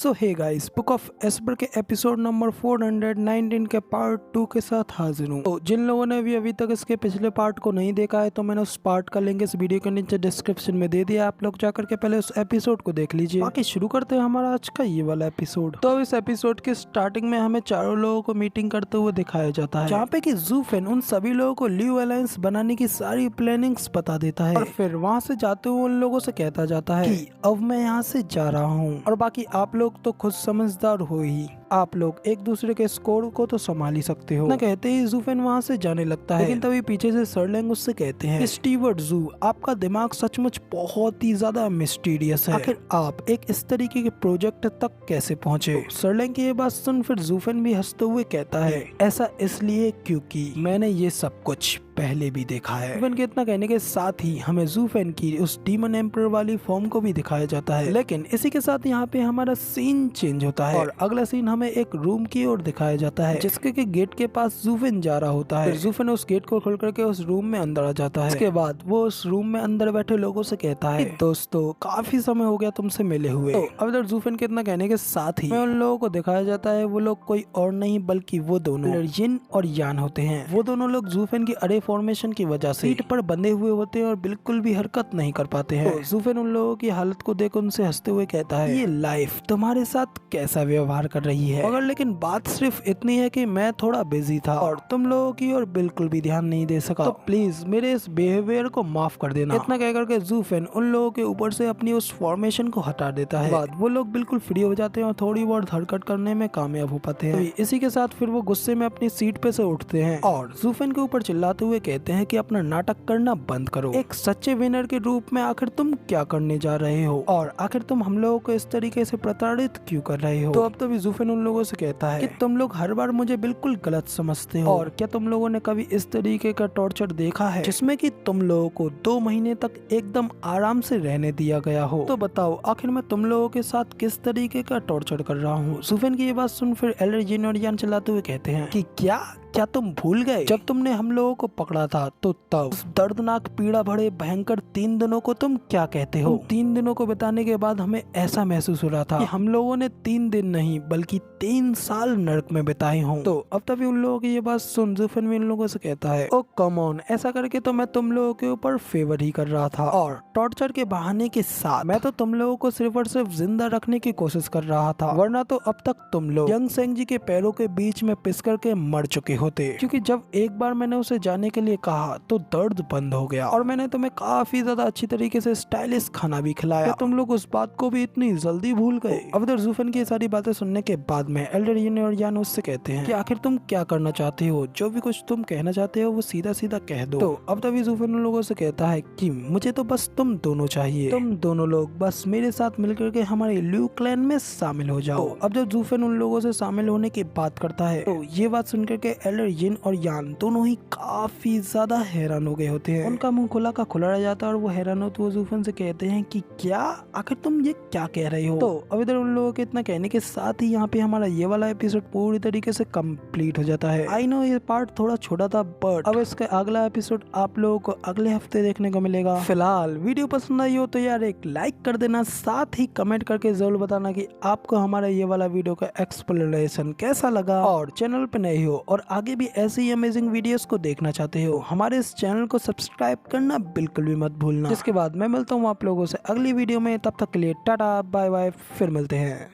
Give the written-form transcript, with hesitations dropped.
So hey guys, book of एस्पर के episode number 419 के पार्ट 2 के साथ हाजिर हूँ। तो जिन लोगों ने भी अभी तक इसके पिछले पार्ट को नहीं देखा है तो मैंने उस पार्ट का लिंक इस वीडियो के नीचे डिस्क्रिप्शन में दे दिया, आप लोग जाकर के पहले उस एपिसोड को देख लीजिए। बाकी शुरू करते हैं हमारा आज का ये वाला एपिसोड। तो इस एपिसोड के स्टार्टिंग में हमें चारों लोगों को मीटिंग करते हुए दिखाया जाता है, जहाँ पे कि ज़ूफेन उन सभी लोगों को ल्यू अलायंस बनाने की सारी प्लानिंग्स बता देता है और फिर वहाँ से जाते हुए उन लोगों से कहता जाता है कि अब मैं यहाँ से जा रहा हूँ और बाकी आप लोग तो खुद समझदार हो ही, आप लोग एक दूसरे के स्कोर को तो संभाल ही सकते हो। ना कहते ही ज़ूफेन वहाँ से जाने लगता है, लेकिन तभी पीछे से सर्लैंग उससे कहते हैं, स्टीवर्ट ज़ू, आपका दिमाग सचमुच बहुत ही ज्यादा मिस्टीरियस है, आखिर आप एक इस तरीके के प्रोजेक्ट तक कैसे पहुँचे। सर्लैंग की ये बात सुन फिर ज़ूफेन भी हंसते हुए कहता है, ऐसा इसलिए क्योंकि मैंने ये सब कुछ पहले भी देखा है। ज़ूफेन के इतना कहने के साथ ही हमें ज़ूफेन की उस डीमन एम्पर वाली फॉर्म को भी दिखाया जाता है, लेकिन इसी के साथ यहाँ पे हमारा सीन चेंज होता है और अगला सीन हमें एक रूम की ओर दिखाया जाता है, जिसके के गेट के पास ज़ूफेन जा रहा होता है। ज़ूफेन उस गेट को खोल करके उस रूम में अंदर आ जाता है। इसके बाद वो उस रूम में अंदर बैठे लोगों से कहता है, दोस्तों काफी समय हो गया तुमसे मिले हुए। तो अब इधर ज़ूफेन के इतना कहने के साथ ही उन लोगों को दिखाया जाता है, वो लोग कोई और नहीं बल्कि वो दोनों यिन और यान होते हैं। वो दोनों लोग ज़ूफेन की अरे फॉर्मेशन की वजह से सीट पर बंधे हुए होते हैं और बिल्कुल भी हरकत नहीं कर पाते हैं। तो ज़ूफेन उन लोगों की हालत को देख उनसे हंसते हुए कहता है, ये लाइफ तुम्हारे साथ कैसा व्यवहार कर रही है, मगर लेकिन बात सिर्फ इतनी है कि मैं थोड़ा बिजी था और तुम लोगों की ओर बिल्कुल भी ध्यान नहीं दे सका, तो प्लीज मेरे इस बिहेवियर को माफ कर देना। इतना कह करके ज़ूफेन उन लोगों के ऊपर से अपनी उस फॉर्मेशन को हटा देता है। बाद वो लोग बिल्कुल फ्री हो जाते हैं और थोड़ी बहुत हरकत करने में कामयाब हो पाते हैं। तो इसी के साथ फिर वो गुस्से में अपनी सीट पे से उठते हैं और ज़ूफेन के ऊपर चिल्लाते हुए कहते हैं कि अपना नाटक करना बंद करो। एक सच्चे विनर के रूप में आखिर तुम क्या करने जा रहे हो और आखिर तुम हम लोगों को इस तरीके से प्रताड़ित क्यों कर रहे हो। तो अब तभी ज़ूफेन उन लोगों से कहता है कि तुम लोग हर बार मुझे बिल्कुल गलत समझते हो और क्या तुम लोगों ने कभी इस तरीके का टॉर्चर देखा है जिसमें कि तुम लोगों को 2 महीने तक एकदम आराम से रहने दिया गया हो। तो बताओ आखिर मैं तुम लोगों के साथ किस तरीके का टॉर्चर कर रहा हूँ। ज़ूफेन की ये बात सुन फिर एल्डर यिन और यान चलाते हुए कहते हैं कि क्या तुम भूल गए जब तुमने हम लोगों को पकड़ा था तो तब उस दर्दनाक पीड़ा भरे भयंकर 3 दिनों को तुम क्या कहते हो। 3 दिनों को बिताने के बाद हमें ऐसा महसूस हो रहा था कि हम लोगों ने 3 दिन नहीं बल्कि 3 साल नरक में बिताए हों। तो अब तभी उन लोगों की ये बात सुन ज़ूफेन भी उन लोगों से कहता है, ओ कम ऑन, ऐसा करके तो मैं तुम लोगों के ऊपर फेवर ही कर रहा था और टॉर्चर के बहाने के साथ मैं तो तुम लोगों को सिर्फ और सिर्फ जिंदा रखने की कोशिश कर रहा था, वरना तो अब तक तुम लोग यंग सेंग जी के पैरों के बीच में पिस करके मर चुके होते। क्योंकि जब एक बार मैंने उसे जाने के लिए कहा तो दर्द बंद हो गया और मैंने तुम्हें काफी ज्यादा अच्छी तरीके से स्टाइलिश खाना भी खिलाया, तुम लोग उस बात को भी इतनी जल्दी भूल गए। अब इधर ज़ूफेन की सारी बातें सुनने के बाद में एल्डर यिन और यान उससे कहते हैं कि आखिर तुम क्या करना चाहते हो, जो भी कुछ तुम कहना चाहते हो वो सीधा सीधा कह दो। तो अब तभी ज़ूफेन उन लोगों से कहता है कि मुझे तो बस तुम दोनों चाहिए, तुम दोनों लोग बस मेरे साथ मिलकर के हमारे ल्यू क्लैन में शामिल हो जाओ। तो अब जब ज़ूफेन उन लोगों से शामिल होने की बात करता है तो ये बात सुनकर के एल्डर यिन और यान दोनों ही काफी ज्यादा हैरान हो गए होते हैं। उनका मुंह खुला का खुला रह जाता है और वो हैरान होते हुए ज़ूफेन से कहते हैं कि क्या आखिर तुम ये क्या कह रहे हो। तो अब इधर उन लोगों के इतना कहने के साथ ही यहाँ पे हमारा ये वाला एपिसोड पूरी तरीके से कंप्लीट हो जाता है। आई नो ये पार्ट थोड़ा छोटा था, बट अब इसका अगला एपिसोड आप लोगों को अगले हफ्ते देखने को मिलेगा। फिलहाल वीडियो पसंद आई हो तो यार एक लाइक कर देना, साथ ही कमेंट करके जरूर बताना कि आपको हमारा ये वाला वीडियो का एक्सप्लेनेशन कैसा लगा। और चैनल पे नए हो और आगे भी ऐसी अमेजिंग वीडियोस को देखना चाहते हो, हमारे इस चैनल को सब्सक्राइब करना बिल्कुल भी मत भूलना। इसके बाद मैं मिलता हूँ आप लोगों से अगली वीडियो में, तब तक के लिए टाटा बाय बाय, फिर मिलते हैं।